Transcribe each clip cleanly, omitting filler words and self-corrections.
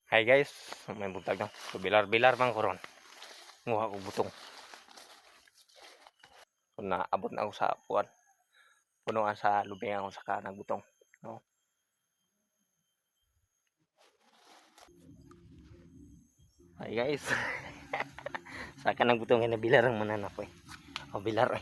Hi guys, may buntag na. So bilar-bilar man ko ron. Nguha ko butong. So naabot na ako sa puan. Punuan sa lubing ako sa kanang butong. No? Hi guys. Sa kanang butong na bilar ang mananap eh. O bilar eh.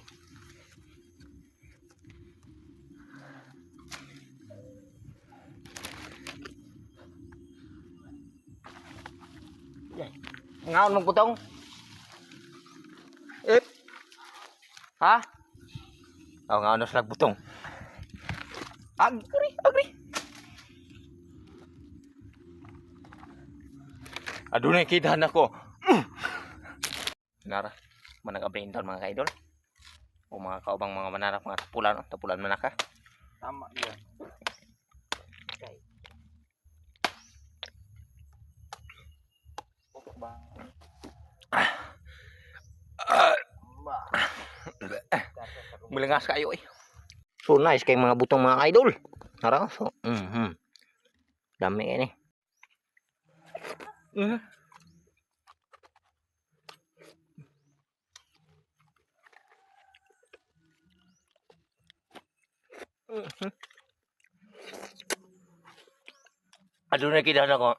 Ngaon mong butong? Eh. Ha? Oh, ngaon na sila butong. Agri. Adunay kidahan ako. Nara, manag-brain down mga ka-idol. O mga kaubang mga mananap, mga tapulan manaka. Tama yan. Okay. Milangas kayo eh. So nice kay mga butong mga idol. Nara, so, dami ini. Adunay kidahan ako.